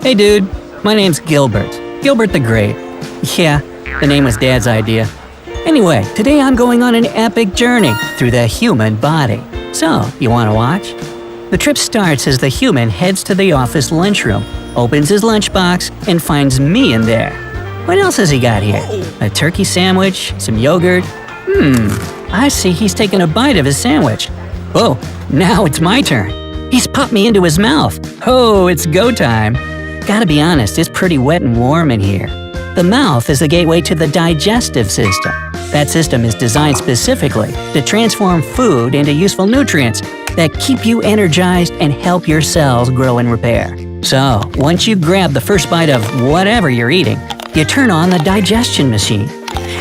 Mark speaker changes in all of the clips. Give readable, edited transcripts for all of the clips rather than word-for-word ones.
Speaker 1: Hey dude, my name's Gilbert. Gilbert the Great. Yeah, the name was Dad's idea. Anyway, today I'm going on an epic journey through the human body. So, you wanna watch? The trip starts as the human heads to the office lunchroom, opens his lunchbox, and finds me in there. What else has he got here? A turkey sandwich? Some yogurt? I see he's taking a bite of his sandwich. Oh, now it's my turn. He's popped me into his mouth. Oh, it's go time. Gotta be honest, it's pretty wet and warm in here. The mouth is the gateway to the digestive system. That system is designed specifically to transform food into useful nutrients that keep you energized and help your cells grow and repair. So, once you grab the first bite of whatever you're eating, you turn on the digestion machine.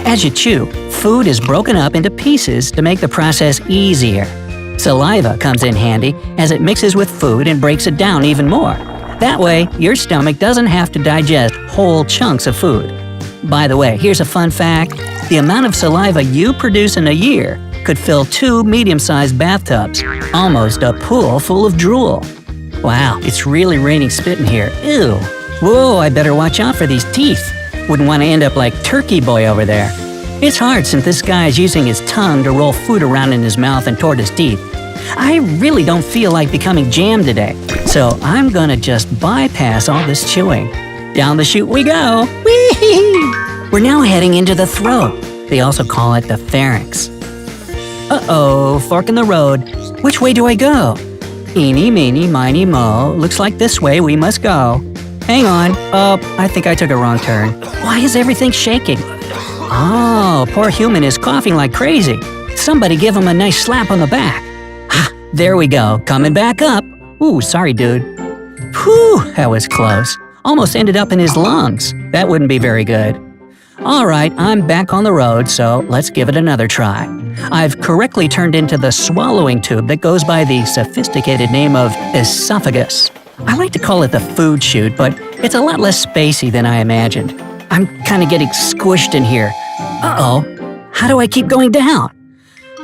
Speaker 1: As you chew, food is broken up into pieces to make the process easier. Saliva comes in handy as it mixes with food and breaks it down even more. That way, your stomach doesn't have to digest whole chunks of food. By the way, here's a fun fact. The amount of saliva you produce in a year could fill 2 medium-sized bathtubs, almost a pool full of drool. Wow, it's really raining spit in here. Ew. Whoa, I better watch out for these teeth. Wouldn't want to end up like Turkey Boy over there. It's hard since this guy is using his tongue to roll food around in his mouth and toward his teeth. I really don't feel like becoming jam today, so I'm gonna just bypass all this chewing. Down the chute we go! Whee! We're now heading into the throat. They also call it the pharynx. Uh-oh, fork in the road. Which way do I go? Eeny, meeny, miny, mo. Looks like this way we must go. Hang on. Oh, I think I took a wrong turn. Why is everything shaking? Oh, poor human is coughing like crazy. Somebody give him a nice slap on the back. There we go, coming back up. Ooh, sorry, dude. Whew, that was close. Almost ended up in his lungs. That wouldn't be very good. Alright, I'm back on the road, so let's give it another try. I've correctly turned into the swallowing tube that goes by the sophisticated name of esophagus. I like to call it the food chute, but it's a lot less spacey than I imagined. I'm kinda getting squished in here. Uh-oh, how do I keep going down?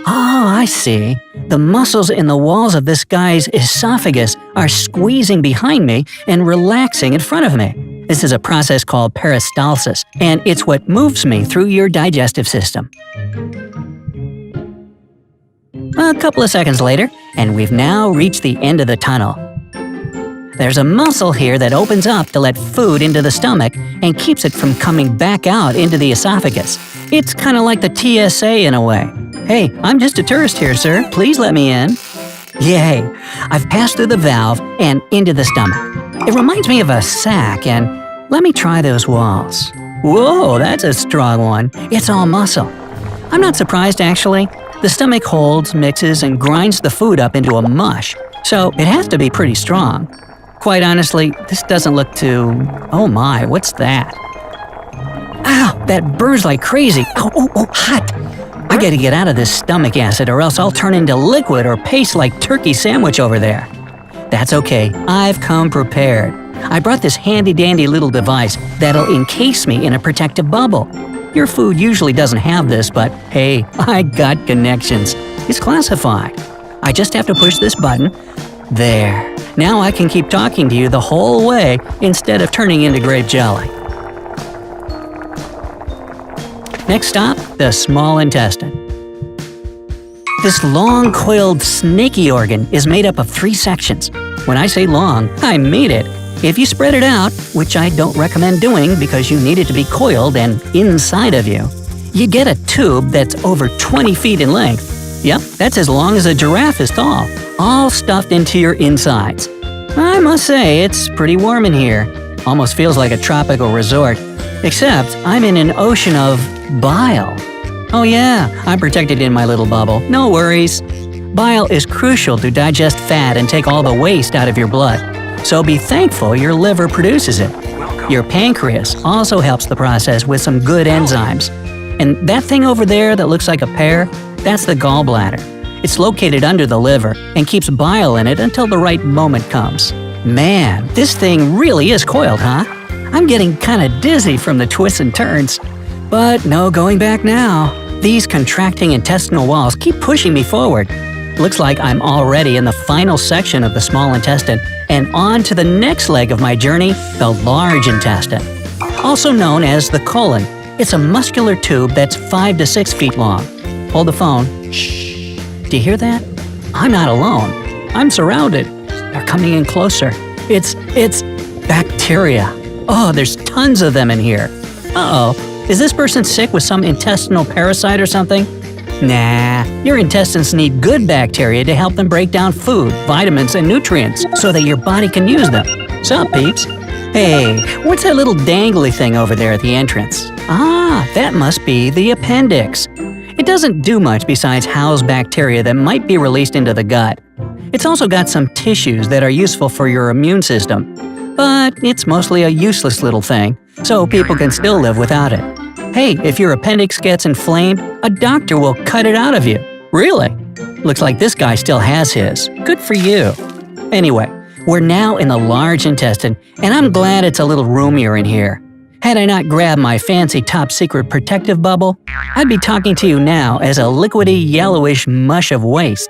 Speaker 1: Oh, I see. The muscles in the walls of this guy's esophagus are squeezing behind me and relaxing in front of me. This is a process called peristalsis, and it's what moves me through your digestive system. A couple of seconds later, and we've now reached the end of the tunnel. There's a muscle here that opens up to let food into the stomach and keeps it from coming back out into the esophagus. It's kind of like the TSA in a way. Hey, I'm just a tourist here, sir. Please let me in. Yay! I've passed through the valve and into the stomach. It reminds me of a sack, and let me try those walls. Whoa, that's a strong one. It's all muscle. I'm not surprised, actually. The stomach holds, mixes, and grinds the food up into a mush, so it has to be pretty strong. Quite honestly, this doesn't look too… Oh my, what's that? Ow, that burns like crazy. Oh, hot! I gotta get out of this stomach acid or else I'll turn into liquid or paste like turkey sandwich over there. That's okay, I've come prepared. I brought this handy-dandy little device that'll encase me in a protective bubble. Your food usually doesn't have this, but hey, I got connections. It's classified. I just have to push this button. There. Now I can keep talking to you the whole way instead of turning into grape jelly. Next stop, the small intestine. This long, coiled, snaky organ is made up of 3 sections. When I say long, I mean it. If you spread it out, which I don't recommend doing because you need it to be coiled and inside of you, you get a tube that's over 20 feet in length. Yep, that's as long as a giraffe is tall, all stuffed into your insides. I must say, it's pretty warm in here. Almost feels like a tropical resort. Except I'm in an ocean of bile. Oh yeah, I'm protected in my little bubble. No worries. Bile is crucial to digest fat and take all the waste out of your blood. So be thankful your liver produces it. Your pancreas also helps the process with some good enzymes. And that thing over there that looks like a pear, that's the gallbladder. It's located under the liver and keeps bile in it until the right moment comes. Man, this thing really is coiled, huh? I'm getting kinda dizzy from the twists and turns. But no going back now. These contracting intestinal walls keep pushing me forward. Looks like I'm already in the final section of the small intestine and on to the next leg of my journey, the large intestine. Also known as the colon, it's a muscular tube that's 5 to 6 feet long. Hold the phone. Shh. Do you hear that? I'm not alone. I'm surrounded. They're coming in closer. It's bacteria. Oh, there's tons of them in here. Uh-oh. Is this person sick with some intestinal parasite or something? Nah, your intestines need good bacteria to help them break down food, vitamins, and nutrients so that your body can use them. Sup, peeps? Hey, what's that little dangly thing over there at the entrance? Ah, that must be the appendix. It doesn't do much besides house bacteria that might be released into the gut. It's also got some tissues that are useful for your immune system. But it's mostly a useless little thing, so people can still live without it. Hey, if your appendix gets inflamed, a doctor will cut it out of you. Really? Looks like this guy still has his. Good for you. Anyway, we're now in the large intestine, and I'm glad it's a little roomier in here. Had I not grabbed my fancy top-secret protective bubble, I'd be talking to you now as a liquidy, yellowish mush of waste.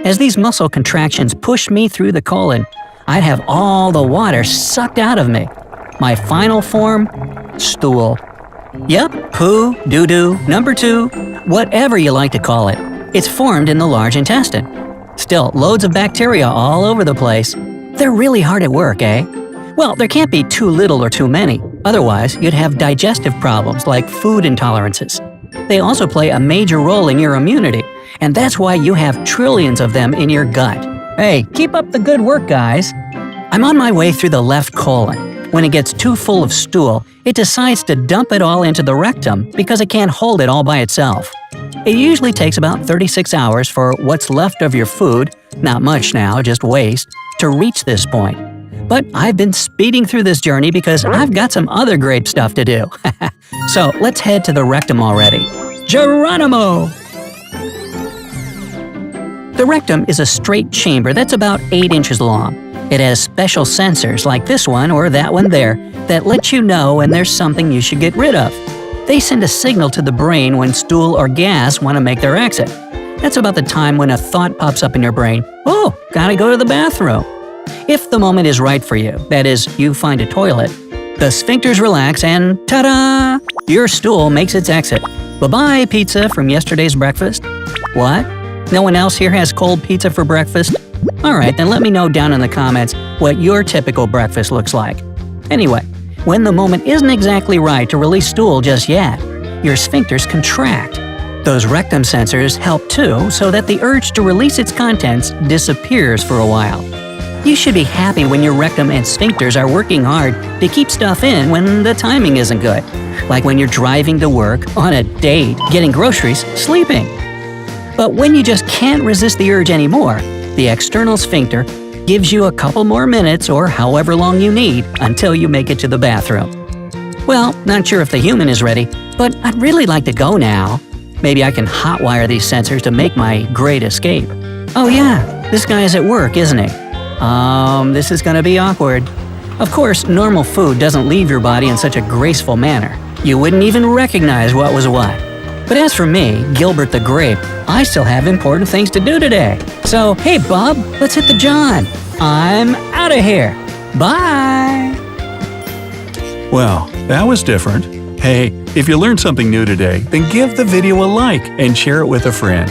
Speaker 1: As these muscle contractions push me through the colon, I'd have all the water sucked out of me. My final form? Stool. Yep, poo, doo-doo, number 2, whatever you like to call it. It's formed in the large intestine. Still, loads of bacteria all over the place. They're really hard at work, eh? Well, there can't be too little or too many. Otherwise, you'd have digestive problems like food intolerances. They also play a major role in your immunity, and that's why you have trillions of them in your gut. Hey, keep up the good work, guys. I'm on my way through the left colon. When it gets too full of stool, it decides to dump it all into the rectum because it can't hold it all by itself. It usually takes about 36 hours for what's left of your food, not much now, just waste, to reach this point. But I've been speeding through this journey because I've got some other great stuff to do. So let's head to the rectum already. Geronimo! The rectum is a straight chamber that's about 8 inches long. It has special sensors like this one or that one there that let you know when there's something you should get rid of. They send a signal to the brain when stool or gas want to make their exit. That's about the time when a thought pops up in your brain, oh, gotta go to the bathroom. If the moment is right for you, that is, you find a toilet, the sphincters relax and ta-da! Your stool makes its exit. Bye-bye, pizza from yesterday's breakfast. What? No one else here has cold pizza for breakfast? Alright, then let me know down in the comments what your typical breakfast looks like. Anyway, when the moment isn't exactly right to release stool just yet, your sphincters contract. Those rectum sensors help too, so that the urge to release its contents disappears for a while. You should be happy when your rectum and sphincters are working hard to keep stuff in when the timing isn't good. Like when you're driving to work, on a date, getting groceries, sleeping. But when you just can't resist the urge anymore, the external sphincter gives you a couple more minutes or however long you need until you make it to the bathroom. Well, not sure if the human is ready, but I'd really like to go now. Maybe I can hotwire these sensors to make my great escape. Oh yeah, this guy is at work, isn't he? This is gonna be awkward. Of course, normal food doesn't leave your body in such a graceful manner. You wouldn't even recognize what was what. But as for me, Gilbert the Grape, I still have important things to do today. So, hey Bob, let's hit the John. I'm out of here. Bye!
Speaker 2: Well, that was different. Hey, if you learned something new today, then give the video a like and share it with a friend.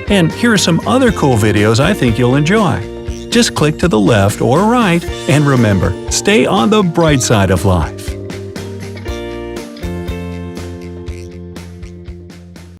Speaker 2: And here are some other cool videos I think you'll enjoy. Just click to the left or right, and remember, stay on the bright side of life.